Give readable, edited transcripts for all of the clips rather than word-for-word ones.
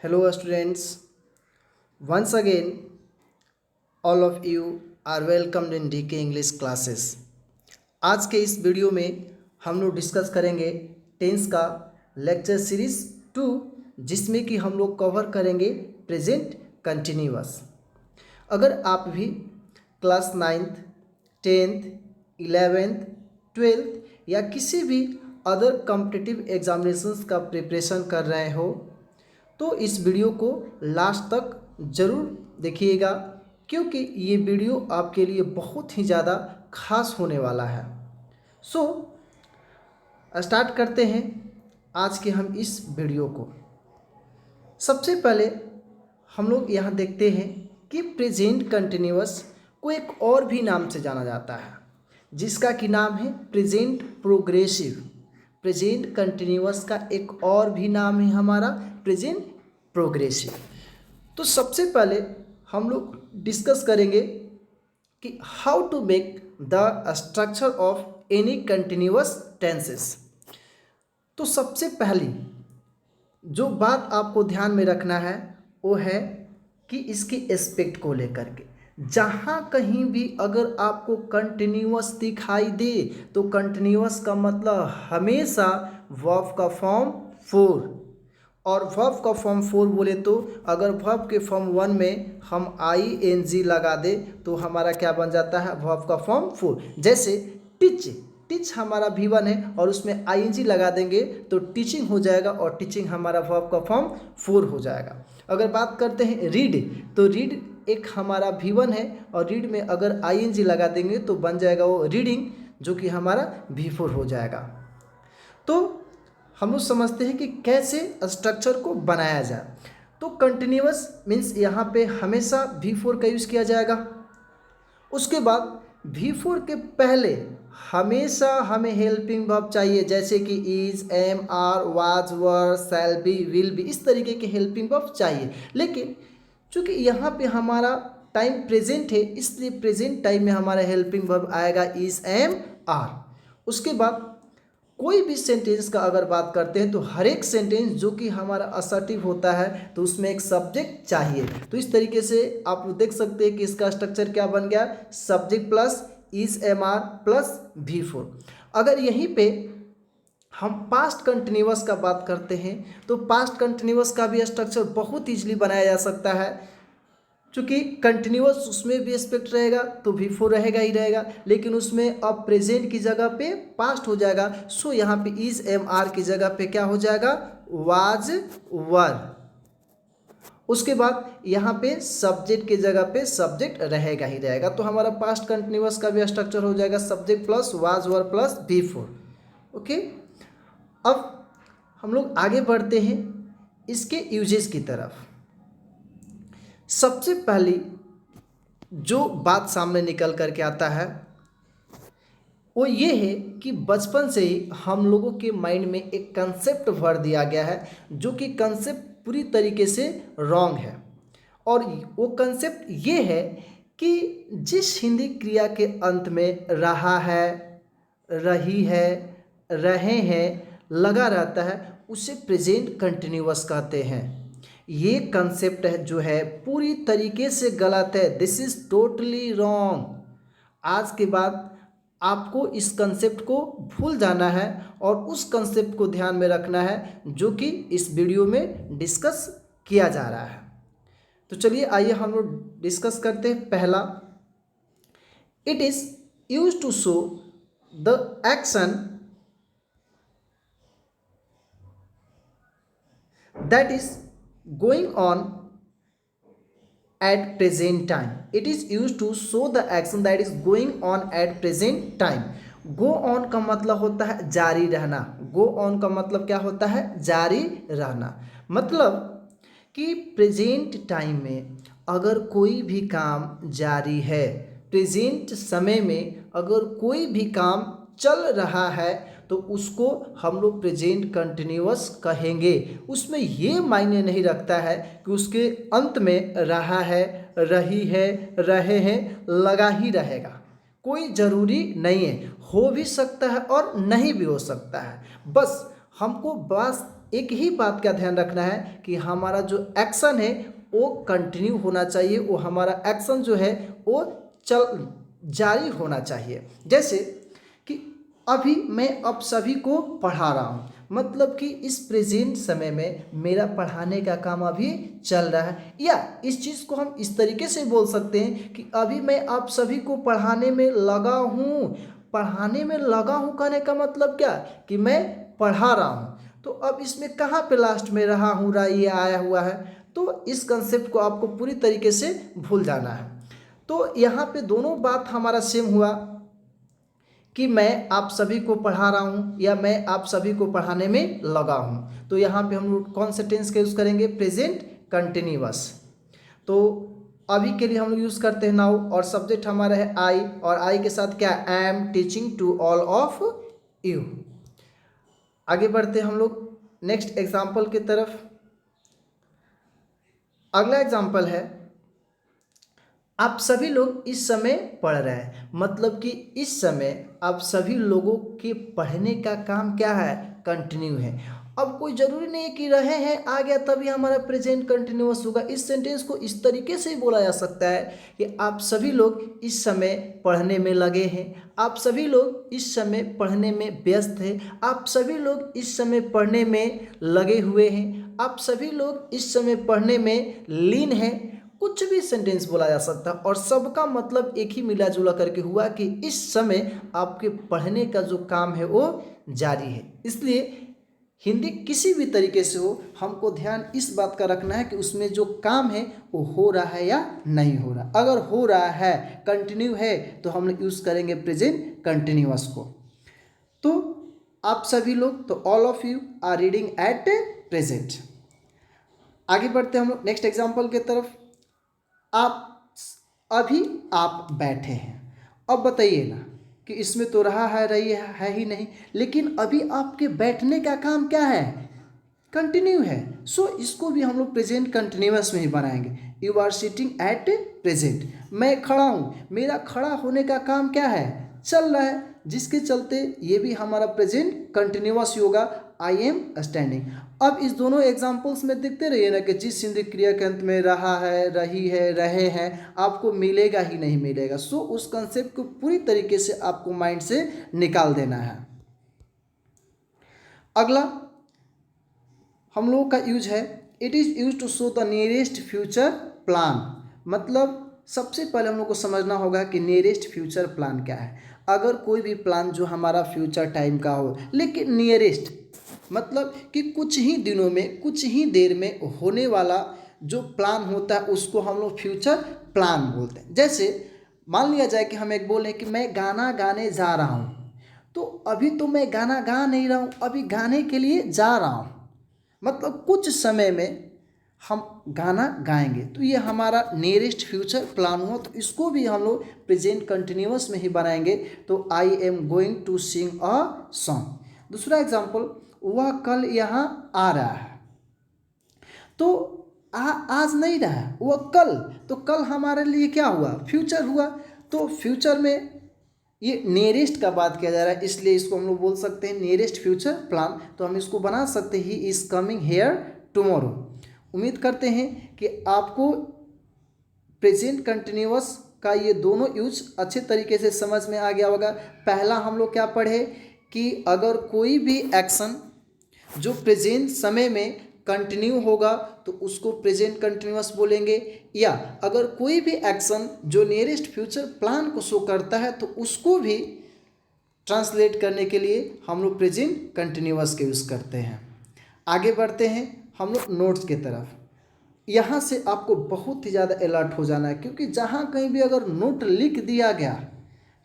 Hello students, once again all of you are welcomed in DK English classes। आज के इस video में हम लोग डिस्कस करेंगे टेंस का लेक्चर सीरीज 2, जिसमें कि हम लोग कवर करेंगे प्रेजेंट कंटिन्यूअस। अगर आप भी class 9th, 10th, 11th, 12th या किसी भी अदर कॉम्पिटिटिव एग्जामिनेशंस का प्रिपरेशन कर रहे हो तो इस वीडियो को लास्ट तक ज़रूर देखिएगा, क्योंकि ये वीडियो आपके लिए बहुत ही ज़्यादा खास होने वाला है। स्टार्ट करते हैं आज के हम इस वीडियो को। सबसे पहले हम लोग यहाँ देखते हैं कि प्रेजेंट कंटिन्यूअस को एक और भी नाम से जाना जाता है, जिसका कि नाम है प्रेजेंट प्रोग्रेसिव। प्रेजेंट कंटिन्यूअस का एक और भी नाम है हमारा प्रेजेंट प्रोग्रेसिव। तो सबसे पहले हम लोग डिस्कस करेंगे कि how to make the structure of any continuous tenses. तो सबसे पहली जो बात आपको ध्यान में रखना है वो है कि इसके एस्पेक्ट को लेकर के जहाँ कहीं भी अगर आपको कंटिन्यूअस दिखाई दे तो कंटिन्यूअस का मतलब हमेशा वर्ब का फॉर्म 4, और वर्ब का फॉर्म 4 बोले तो अगर वर्ब के फॉर्म 1 में हम ing लगा दे तो हमारा क्या बन जाता है, वर्ब का फॉर्म 4। जैसे टीच, टीच हमारा V1 है और उसमें ing लगा देंगे तो टीचिंग हो जाएगा, और टीचिंग हमारा वर्ब का फॉर्म 4 हो जाएगा। अगर बात करते हैं रीड, तो रीड एक हमारा V1 है और रीड में अगर ing लगा देंगे तो बन जाएगा वो रीडिंग, जो कि हमारा V4 हो जाएगा। तो हम लोग समझते हैं कि कैसे स्ट्रक्चर को बनाया जाए। तो कंटिन्यूअस मीन्स यहाँ पे हमेशा V4 का यूज़ किया जाएगा। उसके बाद V4 के पहले हमेशा हमें हेल्पिंग वर्ब चाहिए, जैसे कि is, am, are, was, were, shall be, will be, इस तरीके के हेल्पिंग वर्ब चाहिए। लेकिन चूँकि यहाँ पे हमारा टाइम प्रेजेंट है, इसलिए प्रेजेंट टाइम में हमारा हेल्पिंग वर्ब आएगा इज, एम, आर। उसके बाद कोई भी सेंटेंस का अगर बात करते हैं तो हर एक सेंटेंस जो कि हमारा असर्टिव होता है तो उसमें एक सब्जेक्ट चाहिए। तो इस तरीके से आप देख सकते हैं कि इसका स्ट्रक्चर क्या बन गया, subject plus is, am, are plus V4। अगर यहीं पे हम पास्ट कंटिन्यूअस का बात करते हैं तो पास्ट कंटिन्यूअस का भी स्ट्रक्चर बहुत ईजिली बनाया जा सकता है। चूँकि कंटिन्यूअस उसमें भी एस्पेक्ट रहेगा तो V4 रहेगा ही रहेगा, लेकिन उसमें अब प्रेजेंट की जगह पे पास्ट हो जाएगा। सो यहाँ पे इज, एम, आर की जगह पे क्या हो जाएगा, वाज, वर। उसके बाद यहाँ पे सब्जेक्ट की जगह पे सब्जेक्ट रहेगा ही रहेगा। तो हमारा पास्ट कंटिन्यूअस का भी स्ट्रक्चर हो जाएगा subject plus was, were plus V4। Okay, अब हम लोग आगे बढ़ते हैं इसके यूजेस की तरफ। सबसे पहली जो बात सामने निकल करके आता है वो ये है कि बचपन से ही हम लोगों के माइंड में एक कंसेप्ट भर दिया गया है, जो कि कंसेप्ट पूरी तरीके से रॉन्ग है। और वो कंसेप्ट ये है कि जिस हिंदी क्रिया के अंत में रहा है, रही है, रहे हैं लगा रहता है उसे प्रेजेंट कंटिन्यूअस कहते हैं। ये कंसेप्ट है जो है पूरी तरीके से गलत है। This is totally wrong. आज के बाद आपको इस कंसेप्ट को भूल जाना है और उस कंसेप्ट को ध्यान में रखना है जो कि इस वीडियो में डिस्कस किया जा रहा है। तो चलिए आइए हम लोग डिस्कस करते हैं। पहला, it is used to show the action that is going on at present time. It is used to show the action that is going on at present time. Go on का मतलब होता है जारी रहना। Go on का मतलब क्या होता है, जारी रहना। मतलब कि प्रेजेंट टाइम में अगर कोई भी काम जारी है, प्रेजेंट समय में अगर कोई भी काम चल रहा है तो उसको हम लोग प्रेजेंट कंटिन्यूअस कहेंगे। उसमें ये मायने नहीं रखता है कि उसके अंत में रहा है, रही है, रहे हैं लगा ही रहेगा। कोई ज़रूरी नहीं है, हो भी सकता है और नहीं भी हो सकता है। बस हमको बस एक ही बात का ध्यान रखना है कि हमारा जो एक्शन है वो कंटिन्यू होना चाहिए, वो हमारा एक्शन जो है वो चल जारी होना चाहिए। जैसे कि अभी मैं अब सभी को पढ़ा रहा हूँ, मतलब कि इस प्रेजेंट समय में मेरा पढ़ाने का काम अभी चल रहा है। या इस चीज़ को हम इस तरीके से बोल सकते हैं कि अभी मैं आप सभी को पढ़ाने में लगा हूँ। पढ़ाने में लगा हूँ कहने का मतलब क्या कि मैं पढ़ा रहा हूँ। तो अब इसमें कहाँ पे लास्ट में रहा हूँ रहा ये आया हुआ है, तो इस कंसेप्ट को आपको पूरी तरीके से भूल जाना है। तो यहाँ पे दोनों बात हमारा सेम हुआ कि मैं आप सभी को पढ़ा रहा हूँ या मैं आप सभी को पढ़ाने में लगा हूँ। तो यहाँ पे हम लोग कौन से टेंस का यूज़ करेंगे, प्रेजेंट कंटिन्यूअस। तो अभी के लिए हम लोग यूज़ करते हैं नाउ, और सब्जेक्ट हमारा है आई, और आई के साथ क्या, I am teaching to all of you. आगे बढ़ते हैं हम लोग नेक्स्ट एग्जाम्पल की तरफ। अगला एग्जाम्पल है, आप सभी लोग इस समय पढ़ रहे हैं, मतलब कि इस समय आप सभी लोगों के पढ़ने का काम क्या है, कंटिन्यू है। अब कोई ज़रूरी नहीं है कि रहे हैं आ गया तभी हमारा प्रेजेंट कंटिन्यूअस होगा। इस सेंटेंस को इस तरीके से बोला जा सकता है कि आप सभी लोग इस समय पढ़ने में लगे हैं, आप सभी लोग इस समय पढ़ने में व्यस्त हैं, आप सभी लोग इस समय पढ़ने में लगे हुए हैं, आप सभी लोग इस समय पढ़ने में लीन हैं। कुछ भी सेंटेंस बोला जा सकता है और सबका मतलब एक ही मिला जुला करके हुआ कि इस समय आपके पढ़ने का जो काम है वो जारी है। इसलिए हिंदी किसी भी तरीके से हो, हमको ध्यान इस बात का रखना है कि उसमें जो काम है वो हो रहा है या नहीं हो रहा। अगर हो रहा है, कंटिन्यू है, तो हम लोग यूज़ करेंगे प्रेजेंट कंटिन्यूअस को। तो आप सभी लोग, तो all of you are reading at present. आगे बढ़ते हैं हम लोग नेक्स्ट एग्जाम्पल की तरफ। अभी आप बैठे हैं। अब बताइए ना कि इसमें तो रहा है रही है ही नहीं, लेकिन अभी आपके बैठने का काम क्या है, कंटिन्यू है। सो इसको भी हम लोग प्रेजेंट कंटिन्यूअस में ही बनाएंगे। You are sitting at present. मैं खड़ा हूँ, मेरा खड़ा होने का काम क्या है, चल रहा है, जिसके चलते ये भी हमारा प्रेजेंट कंटिन्यूअस होगा, आई एम स्टैंडिंग। अब इस दोनों एग्जाम्पल्स में देखते रहिए ना कि जिस हिंदी क्रिया के अंत में रहा है, रही है, रहे हैं आपको मिलेगा ही नहीं मिलेगा। सो उस कंसेप्ट को पूरी तरीके से आपको माइंड से निकाल देना है। अगला हम लोगों का यूज है, it is use to show the nearest future plan. मतलब सबसे पहले हम लोग को समझना होगा कि नियरेस्ट फ्यूचर प्लान क्या है। अगर कोई भी प्लान जो हमारा फ्यूचर टाइम का हो, लेकिन नियरेस्ट मतलब कि कुछ ही दिनों में, कुछ ही देर में होने वाला जो प्लान होता है उसको हम लोग फ्यूचर प्लान बोलते हैं। जैसे मान लिया जाए कि हम एक बोलें कि मैं गाना गाने जा रहा हूँ, तो अभी तो मैं गाना गा नहीं रहा हूँ, अभी गाने के लिए जा रहा हूँ, मतलब कुछ समय में हम गाना गाएंगे। तो ये हमारा नियरेस्ट फ्यूचर प्लान हुआ, तो इसको भी हम लोग प्रेजेंट कंटिन्यूअस में ही बनाएंगे। तो I am going to sing a song. दूसरा एग्जाम्पल, वह कल यहाँ आ रहा है, तो आज नहीं रहा है, वह कल, तो कल हमारे लिए क्या हुआ, फ्यूचर हुआ। तो फ्यूचर में ये नियरेस्ट का बात किया जा रहा है, इसलिए इसको हम लोग बोल सकते हैं नियरेस्ट फ्यूचर प्लान। तो हम इसको बना सकते हैं, he is coming here tomorrow. उम्मीद करते हैं कि आपको प्रेजेंट कंटिन्यूअस का ये दोनों यूज अच्छे तरीके से समझ में आ गया होगा। पहला हम लोग क्या पढ़े कि अगर कोई भी एक्शन जो प्रेजेंट समय में कंटिन्यू होगा तो उसको प्रेजेंट कंटिन्यूअस बोलेंगे, या अगर कोई भी एक्शन जो नियरेस्ट फ्यूचर प्लान को शो करता है तो उसको भी ट्रांसलेट करने के लिए हम लोग प्रेजेंट कंटिन्यूअस के यूज़ करते हैं। आगे बढ़ते हैं हम लोग नोट्स की तरफ। यहाँ से आपको बहुत ही ज़्यादा अलर्ट हो जाना है, क्योंकि जहाँ कहीं भी अगर नोट लिख दिया गया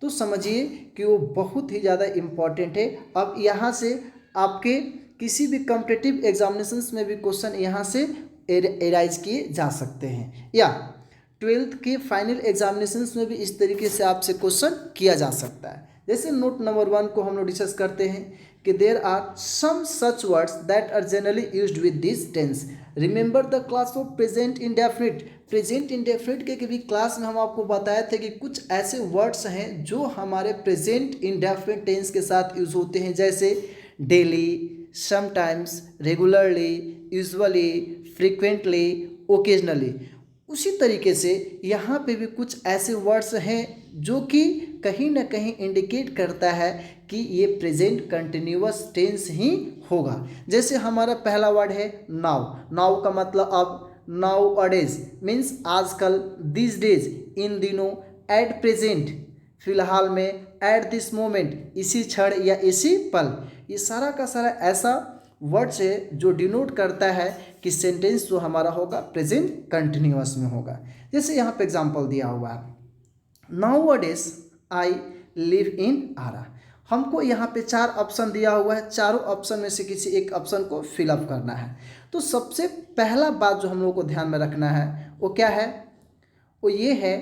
तो समझिए कि वो बहुत ही ज़्यादा इम्पॉर्टेंट है। अब यहाँ से आपके किसी भी कॉम्पिटिटिव एग्जामिनेशंस में भी क्वेश्चन यहाँ से एराइज किए जा सकते हैं, या 12th के फाइनल एग्जामिनेशंस में भी इस तरीके से आपसे क्वेश्चन किया जा सकता है। जैसे नोट नंबर 1 को हम लोग डिस्कस करते हैं कि there are some such words that are generally used with this tense. Remember the class of present indefinite. Present indefinite के भी क्लास में हम आपको बताए थे कि कुछ ऐसे वर्ड्स हैं जो हमारे प्रेजेंट इंडेफिनिट टेंस के साथ यूज होते हैं, जैसे daily, sometimes, regularly, usually, frequently, occasionally. उसी तरीके से यहाँ पे भी कुछ ऐसे वर्ड्स हैं जो कि कहीं ना कहीं इंडिकेट करता है कि ये प्रेजेंट कंटिन्यूअस टेंस ही होगा। जैसे हमारा पहला वर्ड है नाउ। नाउ का मतलब अब, नाउ अडेज मीन्स आजकल, दिस डेज इन दिनों, एट प्रेजेंट फिलहाल में, एट दिस मोमेंट इसी क्षण या इसी पल। ये सारा का सारा ऐसा वर्ड्स है जो डिनोट करता है कि सेंटेंस जो हमारा होगा प्रेजेंट कंटिन्यूअस में होगा। जैसे यहाँ पे एग्जांपल दिया हुआ है, नाउ अडेज आई लिव इन आरा। हमको यहाँ पे 4 ऑप्शन दिया हुआ है, चारों ऑप्शन में से किसी एक ऑप्शन को फिलअप करना है। तो सबसे पहला बात जो हम लोग को ध्यान में रखना है वो क्या है, वो ये है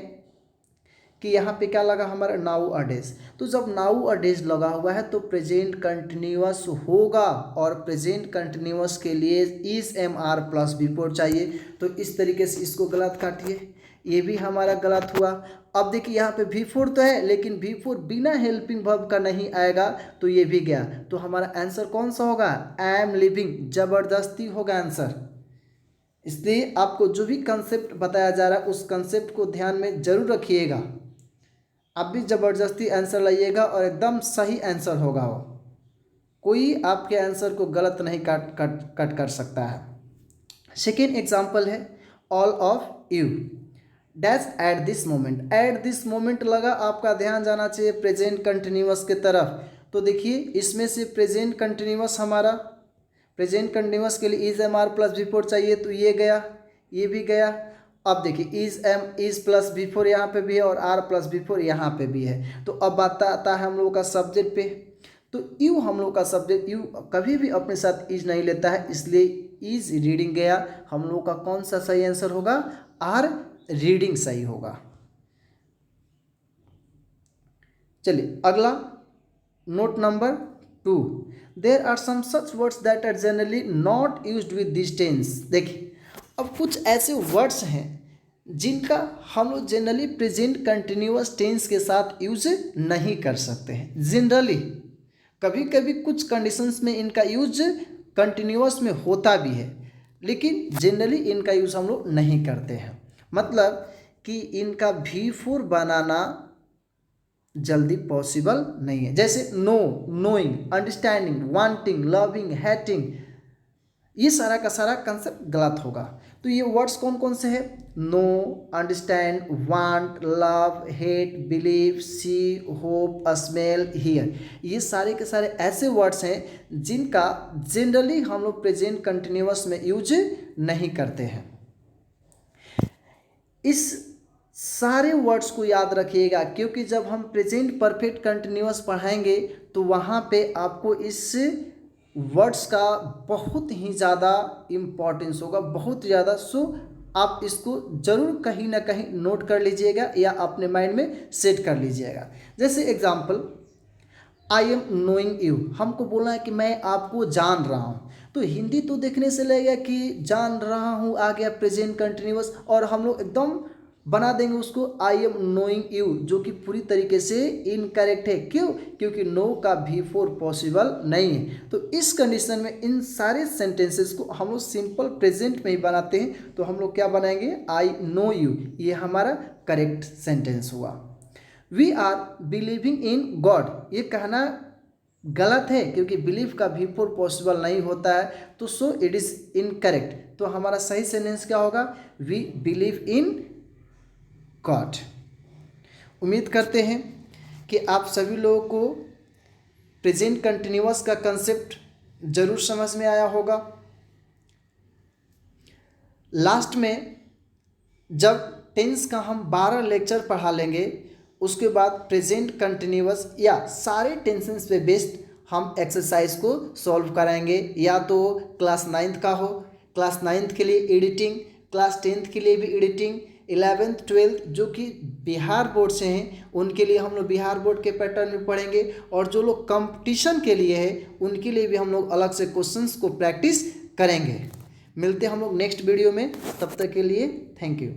कि यहाँ पे क्या लगा हमारा नाउ अडेज। तो जब नाउ अडेज लगा हुआ है तो प्रेजेंट कंटिन्यूअस होगा, और प्रेजेंट कंटिन्यूअस के लिए is am are plus before चाहिए। तो इस तरीके से इसको गलत काटिए, ये भी हमारा गलत हुआ। अब देखिए यहाँ पे बिफोर तो है लेकिन बिफोर बिना हेल्पिंग वर्ब का नहीं आएगा, तो ये भी गया। तो हमारा आंसर कौन सा होगा, आई एम लिविंग, जबरदस्ती होगा आंसर। इसलिए आपको जो भी कंसेप्ट बताया जा रहा है उस कंसेप्ट को ध्यान में जरूर रखिएगा। आप भी ज़बरदस्ती आंसर लाइएगा और एकदम सही आंसर होगा वो, कोई आपके आंसर को गलत नहीं कट कर सकता है। सेकेंड एग्जाम्पल है all of you dash at this moment. At this moment लगा, आपका ध्यान जाना चाहिए प्रेजेंट कंटिन्यूअस के तरफ। तो देखिए इसमें से प्रेजेंट कंटिन्यूअस हमारा, प्रेजेंट कंटिन्यूअस के लिए is am are plus before चाहिए, तो ये गया, ये भी गया। अब देखिए इज प्लस बिफोर यहाँ पे भी है और आर प्लस बिफोर यहाँ पे भी है। तो अब बात आता है हम लोगों का सब्जेक्ट पे। तो यू हम लोग का सब्जेक्ट, यू कभी भी अपने साथ इज नहीं लेता है, इसलिए इज रीडिंग गया। हम लोग का कौन सा सही आंसर होगा, आर रीडिंग सही होगा। चलिए अगला note number 2, there are some such words that are generally not used with this tense. देखिए अब कुछ ऐसे वर्ड्स हैं जिनका हम लोग जनरली प्रेजेंट कंटिन्यूअस टेंस के साथ यूज नहीं कर सकते हैं। जनरली कभी कभी कुछ कंडीशंस में इनका यूज कंटिन्यूअस में होता भी है, लेकिन जनरली इनका यूज हम लोग नहीं करते हैं। मतलब कि इनका V4 बनाना जल्दी पॉसिबल नहीं है। जैसे know, knowing, understanding, wanting, loving, hating, ये सारा का सारा कंसेप्ट गलत होगा। तो ये वर्ड्स कौन कौन से हैं, know, understand, want, love, hate, believe, see, hope, smell, hear, ये सारे के सारे ऐसे वर्ड्स हैं जिनका जनरली हम लोग प्रेजेंट कंटिन्यूअस में यूज नहीं करते हैं। इस सारे वर्ड्स को याद रखिएगा, क्योंकि जब हम प्रेजेंट परफेक्ट कंटिन्यूअस पढ़ाएंगे तो वहाँ पे आपको इस वर्ड्स का बहुत ही ज़्यादा इम्पॉर्टेंस होगा, बहुत ज़्यादा। सो आप इसको ज़रूर कहीं ना कहीं नोट कर लीजिएगा या अपने माइंड में सेट कर लीजिएगा। जैसे example, I am knowing you, हमको बोलना है कि मैं आपको जान रहा हूँ। तो हिंदी तो देखने से लगेगा कि जान रहा हूँ आ गया प्रेजेंट कंटिन्यूअस, और हम लोग एकदम बना देंगे उसको आई एम नोइंग यू, जो कि पूरी तरीके से इनकरेक्ट है। क्यों, क्योंकि नो का V4 पॉसिबल नहीं है। तो इस कंडीशन में इन सारे सेंटेंसेस को हम लोग सिंपल प्रेजेंट में ही बनाते हैं। तो हम लोग क्या बनाएंगे, आई नो यू, ये हमारा करेक्ट सेंटेंस हुआ। We are believing in God, ये कहना गलत है क्योंकि बिलीव का V4 पॉसिबल नहीं होता है, तो सो इट इज़ इनकरेक्ट। तो हमारा सही सेंटेंस क्या होगा, वी बिलीव इन गॉड। उम्मीद करते हैं कि आप सभी लोगों को प्रेजेंट कंटिन्यूअस का कंसेप्ट जरूर समझ में आया होगा। लास्ट में जब टेंस का हम 12 लेक्चर पढ़ा लेंगे, उसके बाद प्रेजेंट कंटिन्यूअस या सारे टेंसेस पे बेस्ड हम एक्सरसाइज को सॉल्व कराएंगे। या तो क्लास 9th का हो, क्लास 9th के लिए एडिटिंग, क्लास 10th के लिए भी एडिटिंग, 11th 12th जो कि बिहार बोर्ड से हैं उनके लिए हम लोग बिहार बोर्ड के पैटर्न में पढ़ेंगे, और जो लोग कंपटीशन के लिए है उनके लिए भी हम लोग अलग से क्वेश्चंस को प्रैक्टिस करेंगे। मिलते हैं हम लोग नेक्स्ट वीडियो में, तब तक के लिए थैंक यू।